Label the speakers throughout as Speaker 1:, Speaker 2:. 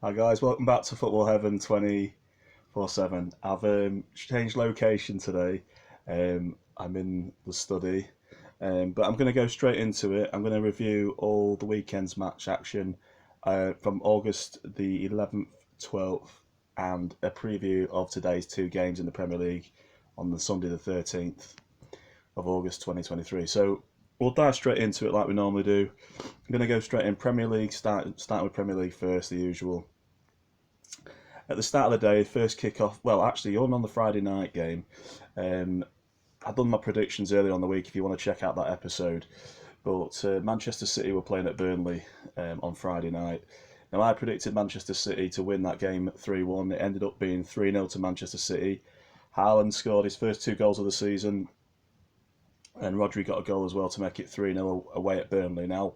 Speaker 1: Hi guys, welcome back to Football Heaven 24/7. I've changed location today. I'm in the study, but I'm going to go straight into it. I'm going to review all the weekend's match action from August the 11th, 12th, and a preview of today's two games in the Premier League on the Sunday the 13th of August 2023. So we'll dive straight into it like we normally do. I'm going to go straight in Premier League, starting with Premier League first, the usual. At the start of the day, first kick-off. Well, actually, you're on the Friday night game. Um, I've done my predictions earlier on the week if you want to check out that episode. But Manchester City were playing at Burnley on Friday night. Now, I predicted Manchester City to win that game 3-1. It ended up being 3-0 to Manchester City. Haaland scored his first two goals of the season, and Rodri got a goal as well to make it 3-0 away at Burnley. Now,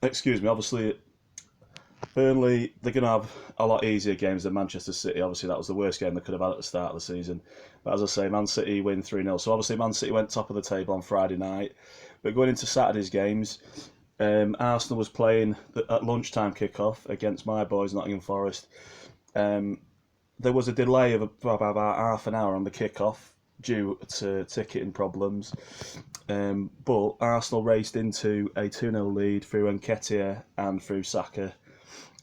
Speaker 1: excuse me, obviously Burnley, they're going to have a lot easier games than Manchester City. Obviously, that was the worst game they could have had at the start of the season. But as I say, Man City win 3-0. So obviously, Man City went top of the table on Friday night. But going into Saturday's games, Arsenal was playing at lunchtime kickoff against my boys, Nottingham Forest. There was a delay of about half an hour on the kickoff due to ticketing problems. But Arsenal raced into a 2-0 lead through Nketiah and through Saka,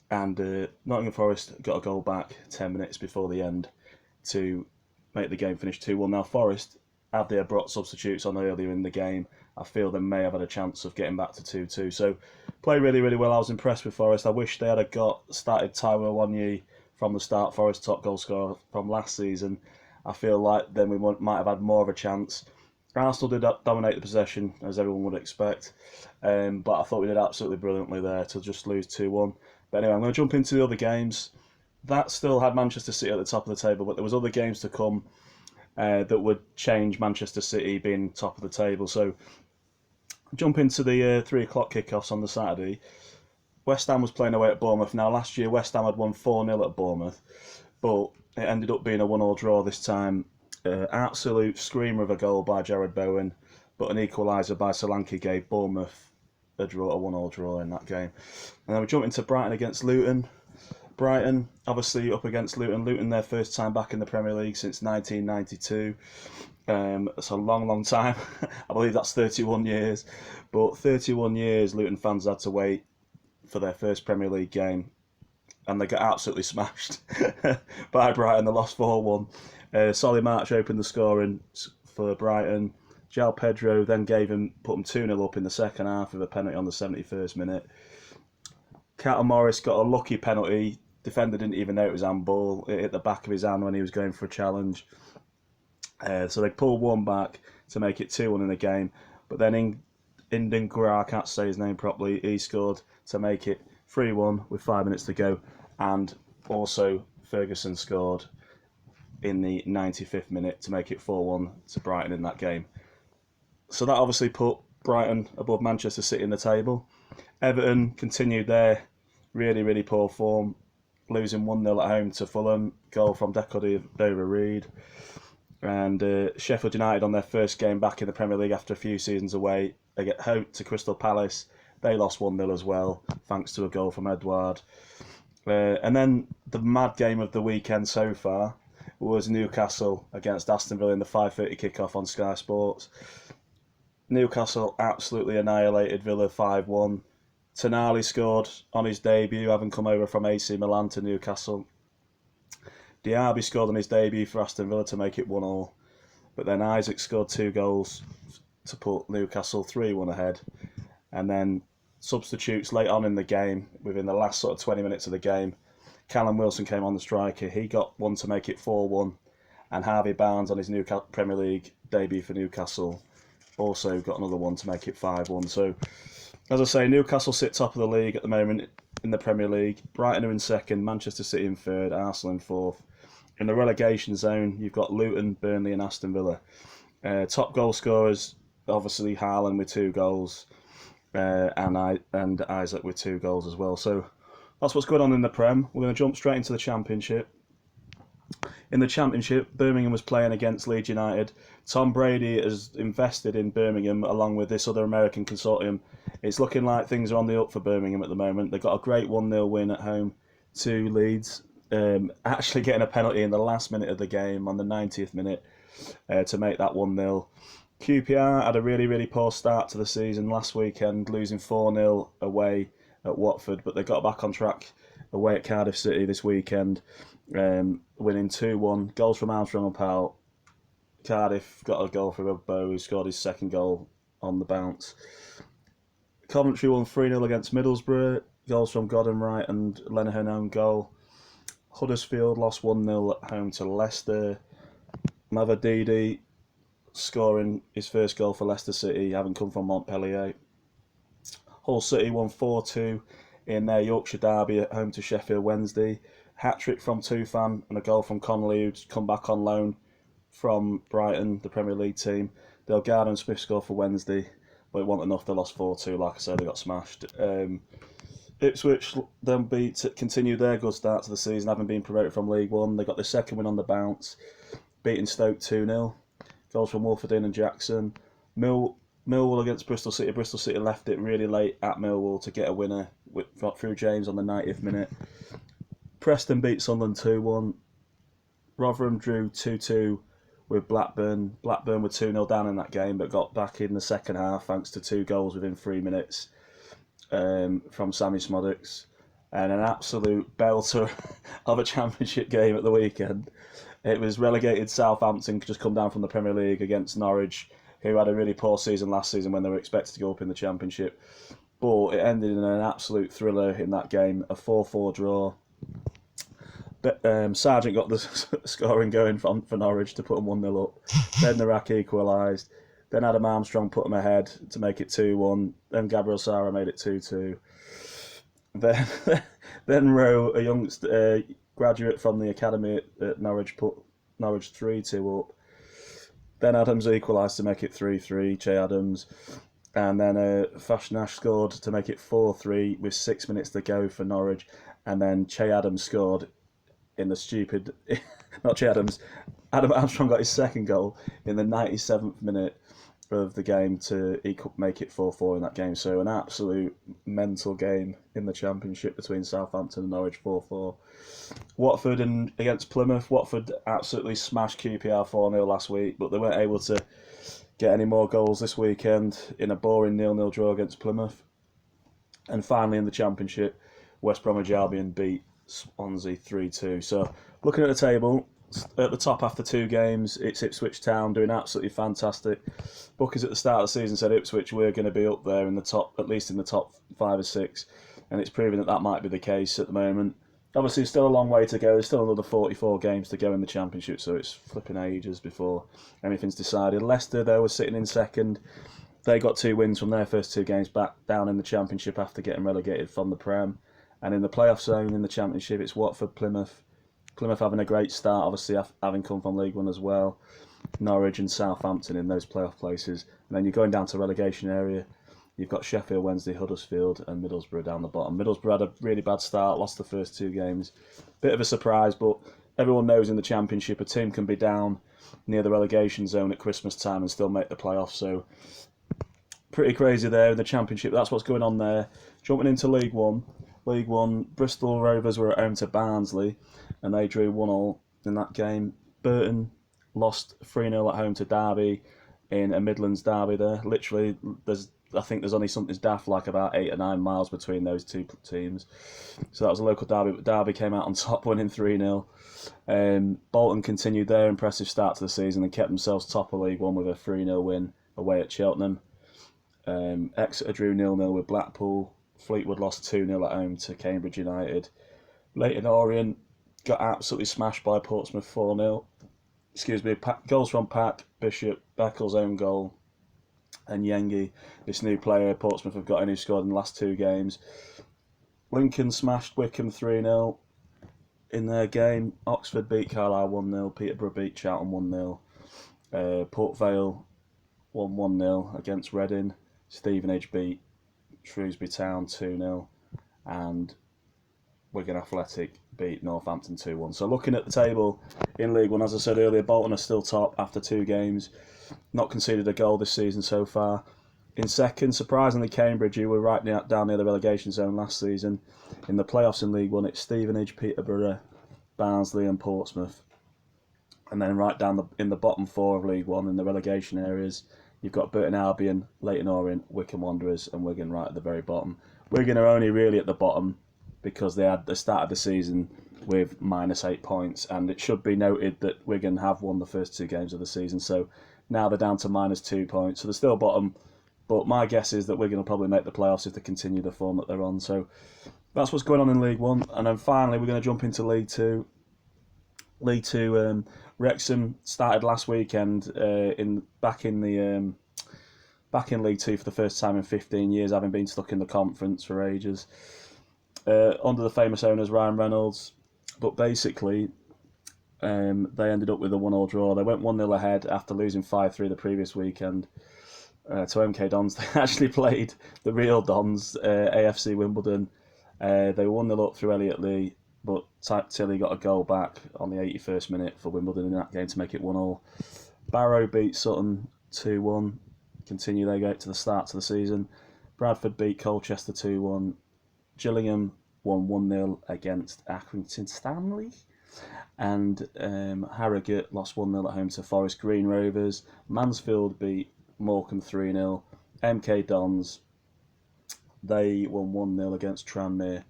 Speaker 1: and Nottingham Forest got a goal back 10 minutes before the end to make the game finish 2-1. Now, Forest, had they brought substitutes on earlier in the game, I feel they may have had a chance of getting back to 2-2. So, played really, really well. I was impressed with Forest. I wish they had started Taiwo Wanyi from the start, Forest top goal scorer from last season. I feel like then we might have had more of a chance. Arsenal did dominate the possession, as everyone would expect, but I thought we did absolutely brilliantly there to just lose 2-1. But anyway, I'm going to jump into the other games. That still had Manchester City at the top of the table, but there was other games to come that would change Manchester City being top of the table. So jump into the 3 o'clock kickoffs on the Saturday. West Ham was playing away at Bournemouth. Now, last year, West Ham had won 4-0 at Bournemouth, but it ended up being a 1-all draw this time. Absolute screamer of a goal by Jared Bowen, but an equaliser by Solanke gave Bournemouth a 1-all draw in that game. And then we jump into Brighton against Luton. Brighton, obviously up against Luton. Luton, their first time back in the Premier League since 1992. It's a long, long time. I believe that's 31 years. But 31 years Luton fans had to wait for their first Premier League game. And they got absolutely smashed by Brighton. They lost 4-1. Solly March opened the scoring for Brighton. João Pedro then put them 2-0 up in the second half with a penalty on the 71st minute. Carlton Morris got a lucky penalty. Defender didn't even know it was handball. It hit the back of his hand when he was going for a challenge. So they pulled one back to make it 2-1 in the game. But then Indingra, I can't say his name properly, he scored to make it 3-1 with 5 minutes to go. And also Ferguson scored in the 95th minute to make it 4-1 to Brighton in that game. So that obviously put Brighton above Manchester City in the table. Everton continued their really, really poor form, losing 1-0 at home to Fulham, goal from Decordova Reid. And Sheffield United on their first game back in the Premier League after a few seasons away, they get home to Crystal Palace. They lost 1-0 as well, thanks to a goal from Edouard. And then the mad game of the weekend so far was Newcastle against Aston Villa in the 5:30 kickoff on Sky Sports. Newcastle absolutely annihilated Villa 5-1. Tonali scored on his debut, having come over from AC Milan to Newcastle. Diaby scored on his debut for Aston Villa to make it 1-1. But then Isaac scored 2 goals to put Newcastle 3-1 ahead. And then substitutes late on in the game, within the last sort of 20 minutes of the game, Callum Wilson came on the striker. He got one to make it 4-1. And Harvey Barnes on his new Premier League debut for Newcastle also got another one to make it 5-1. So, as I say, Newcastle sit top of the league at the moment in the Premier League. Brighton are in second, Manchester City in third, Arsenal in fourth. In the relegation zone, you've got Luton, Burnley and Aston Villa. Top goal scorers, obviously Haaland with 2 goals, and Isaac with 2 goals as well. So that's what's going on in the Prem. We're going to jump straight into the Championship. In the Championship, Birmingham was playing against Leeds United. Tom Brady has invested in Birmingham along with this other American consortium. It's looking like things are on the up for Birmingham at the moment. They got a great 1-0 win at home to Leeds, actually getting a penalty in the last minute of the game on the 90th minute to make that 1-0. QPR had a really, really poor start to the season last weekend, losing 4-0 away at Watford, but they got back on track away at Cardiff City this weekend, winning 2-1. Goals from Armstrong and Powell. Cardiff got a goal from Ugbo, who scored his second goal on the bounce. Coventry won 3-0 against Middlesbrough. Goals from Godden Wright and Lenihan own goal. Huddersfield lost 1-0 at home to Leicester. Mavididi scoring his first goal for Leicester City, having come from Montpellier. Hull City won 4-2 in their Yorkshire derby at home to Sheffield Wednesday. Hat-trick from Tufan and a goal from Connolly, who's come back on loan from Brighton, the Premier League team. Delgado and Smith scored for Wednesday, but it wasn't enough. They lost 4-2, like I said, they got smashed. Ipswich then continued their good start to the season, having been promoted from League One. They got the second win on the bounce, beating Stoke 2-0. Goals from Wolferdine and Jackson. Millwall against Bristol City. Bristol City left it really late at Millwall to get a winner through James on the 90th minute. Preston beat Sunderland 2-1. Rotherham drew 2-2 with Blackburn. Blackburn were 2-0 down in that game, but got back in the second half thanks to 2 goals within 3 minutes from Sammy Smodics. And an absolute belter of a championship game at the weekend. It was relegated Southampton, just come down from the Premier League against Norwich, who had a really poor season last season when they were expected to go up in the Championship. But it ended in an absolute thriller in that game, a 4-4 draw. Sargent got the scoring going for Norwich to put them 1-0 up. Then Naraki equalised. Then Adam Armstrong put them ahead to make it 2-1. Then Gabriel Sara made it 2-2. Then Rowe, a young graduate from the academy at Norwich, put Norwich 3-2 up. Then Adams equalised to make it 3-3, Che Adams. And then Fashnash scored to make it 4-3 with 6 minutes to go for Norwich. And then Che Adams scored in the stupid... not Che Adams. Adam Armstrong got his second goal in the 97th minute of the game to make it 4-4 in that game. So an absolute mental game in the Championship between Southampton and Norwich, 4-4. Watford and against Plymouth. Watford absolutely smashed QPR 4-0 last week, but they weren't able to get any more goals this weekend in a boring 0-0 draw against Plymouth. And finally in the Championship, West Bromwich Albion beat Swansea 3-2. So looking at the table, at the top after 2 games, it's Ipswich Town doing absolutely fantastic. Bookies at the start of the season said Ipswich were going to be up there in the top, at least in the top 5 or 6, and it's proving that might be the case at the moment. Obviously, still a long way to go. There's still another 44 games to go in the Championship, so it's flipping ages before anything's decided. Leicester, though, was sitting in second. They got 2 wins from their first 2 games back down in the Championship after getting relegated from the Prem. And in the playoff zone in the Championship, it's Watford, Plymouth. Plymouth having a great start, obviously having come from League One as well. Norwich and Southampton in those playoff places. And then you're going down to relegation area. You've got Sheffield Wednesday, Huddersfield and Middlesbrough down the bottom. Middlesbrough had a really bad start, lost the first 2 games. Bit of a surprise, but everyone knows in the Championship a team can be down near the relegation zone at Christmas time and still make the playoffs. So pretty crazy there in the Championship. That's what's going on there. Jumping into League One. League One, Bristol Rovers were at home to Barnsley and they drew 1-1 in that game. Burton lost 3-0 at home to Derby in a Midlands derby there. Literally, I think there's only something daft like about 8 or 9 miles between those 2 teams. So that was a local derby, but Derby came out on top, winning 3-0. Bolton continued their impressive start to the season and kept themselves top of League One with a 3-0 win away at Cheltenham. Exeter drew 0-0 with Blackpool. Fleetwood lost 2-0 at home to Cambridge United. Leyton Orient got absolutely smashed by Portsmouth 4-0. Goals from Pack, Bishop, Beckles' own goal, and Yengi, this new player Portsmouth have got in who scored in the last 2 games. Lincoln smashed Wickham 3-0 in their game. Oxford beat Carlisle 1-0. Peterborough beat Charlton 1-0. Port Vale won 1-0 against Reading. Stevenage beat Shrewsbury Town 2-0. And Wigan Athletic beat Northampton 2-1. So looking at the table in League One, as I said earlier, Bolton are still top after 2 games. Not conceded a goal this season so far. In second, surprisingly, Cambridge, who were right down near the relegation zone last season. In the playoffs in League One, it's Stevenage, Peterborough, Barnsley and Portsmouth. And then right down in the bottom four of League One, in the relegation areas, you've got Burton Albion, Leyton Orient, Wycombe Wanderers and Wigan right at the very bottom. Wigan are only really at the bottom because they started the season with -8 points, and it should be noted that Wigan have won the first 2 games of the season, so now they're down to -2 points, so they're still bottom. But my guess is that Wigan will probably make the playoffs if they continue the form that they're on. So that's what's going on in League One. And then finally, we're going to jump into League Two. League Two, Wrexham started last weekend back in League Two for the first time in 15 years, having been stuck in the conference for ages, under the famous owners Ryan Reynolds. But basically, they ended up with a 1-1 draw. They went 1-0 ahead after losing 5-3 the previous weekend. To MK Dons. They actually played the real Dons, AFC Wimbledon. They were 1-0 up through Elliot Lee, but Type Tilly got a goal back on the 81st minute for Wimbledon in that game to make it 1-1. Barrow beat Sutton 2-1. Continue they go to the start of the season. Bradford beat Colchester 2-1. Gillingham won 1-0 against Accrington Stanley. And Harrogate lost 1-0 at home to Forest Green Rovers. Mansfield beat Morecambe 3-0. MK Dons, they won 1-0 against Tranmere.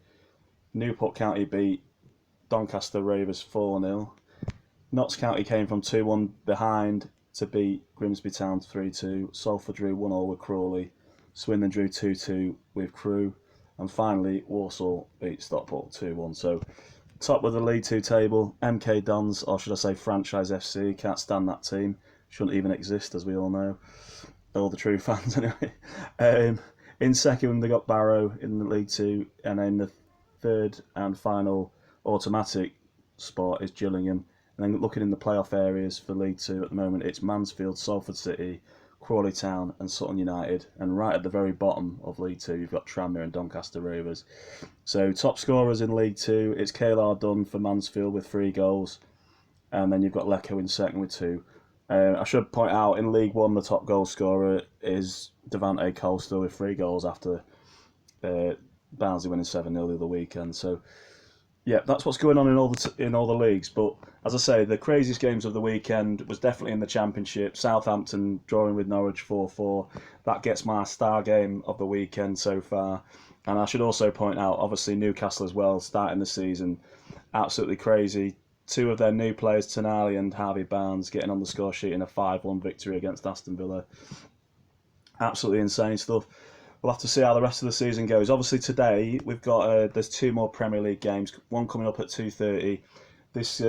Speaker 1: Newport County beat Doncaster Rovers 4-0. Notts County came from 2-1 behind to beat Grimsby Town 3-2. Salford drew 1-0 with Crawley. Swindon drew 2-2 with Crewe. And finally, Walsall beat Stockport 2-1. So, top of the League Two table, MK Dons, or should I say Franchise FC, can't stand that team. Shouldn't even exist, as we all know. All the true fans, anyway. In second, they got Barrow in the League Two, and then the third and final automatic spot is Gillingham. And then looking in the playoff areas for League Two at the moment, it's Mansfield, Salford City, Crawley Town, and Sutton United. And right at the very bottom of League Two, you've got Tranmere and Doncaster Rovers. So top scorers in League Two, it's Kaylar Dunn for Mansfield with 3 goals, and then you've got Lecco in second with 2. I should point out, in League One, the top goal scorer is Devante Colster with 3 goals after Barnsley winning 7-0 the other weekend. So, yeah, that's what's going on in all the leagues. But as I say, the craziest games of the weekend was definitely in the Championship. Southampton drawing with Norwich 4-4. That gets my star game of the weekend so far. And I should also point out, obviously, Newcastle as well, starting the season. Absolutely crazy. 2 of their new players, Tonali and Harvey Barnes, getting on the score sheet in a 5-1 victory against Aston Villa. Absolutely insane stuff. We'll have to see how the rest of the season goes. Obviously today we've got there's 2 more Premier League games. One coming up at 2:30. This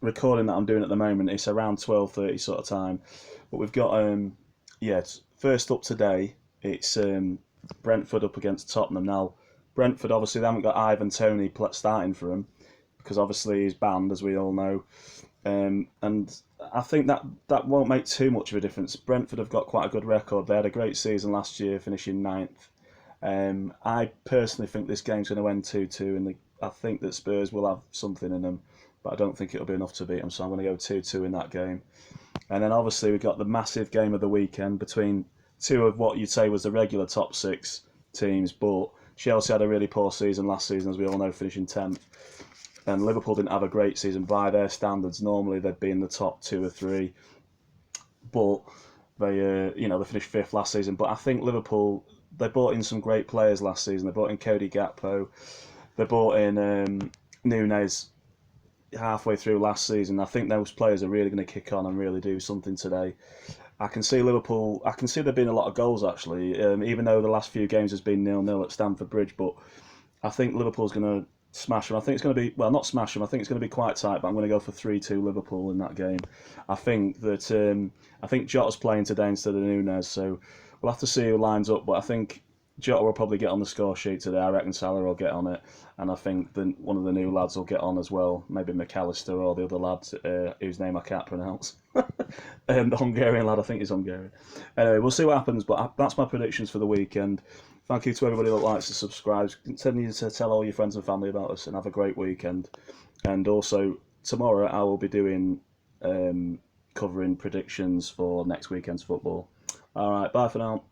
Speaker 1: recording that I'm doing at the moment is around 12:30 sort of time. But we've got first up today it's Brentford up against Tottenham. Now Brentford, obviously they haven't got Ivan Toney starting for them, because obviously he's banned, as we all know. And I think that won't make too much of a difference. Brentford have got quite a good record. They had a great season last year, finishing 9th. I personally think this game's going to end 2-2, and I think that Spurs will have something in them, but I don't think it'll be enough to beat them, so I'm going to go 2-2 in that game. And then obviously we've got the massive game of the weekend between 2 of what you'd say was the regular top 6 teams, but Chelsea had a really poor season last season, as we all know, finishing 10th. And Liverpool didn't have a great season by their standards. Normally they'd be in the top 2 or 3, but they they finished 5th last season. But I think Liverpool, they brought in some great players last season. They brought in Cody Gakpo, they brought in Nunez halfway through last season. I think those players are really going to kick on and really do something today. I can see Liverpool. I can see there being a lot of goals actually, even though the last few games has been 0-0 at Stamford Bridge. But I think Liverpool's going to smash them. I think it's going to be, well, not smash them. I think it's going to be quite tight, but I'm going to go for 3-2 Liverpool in that game. I think Jota's playing today instead of Nunez, so we'll have to see who lines up. But I think Jota will probably get on the score sheet today. I reckon Salah will get on it, and I think one of the new lads will get on as well. Maybe McAllister or the other lad whose name I can't pronounce. The Hungarian lad, I think he's Hungarian. Anyway, we'll see what happens. But that's my predictions for the weekend. Thank you to everybody that likes and subscribes. Continue to tell all your friends and family about us, and have a great weekend. And also tomorrow I will be doing covering predictions for next weekend's football. All right, bye for now.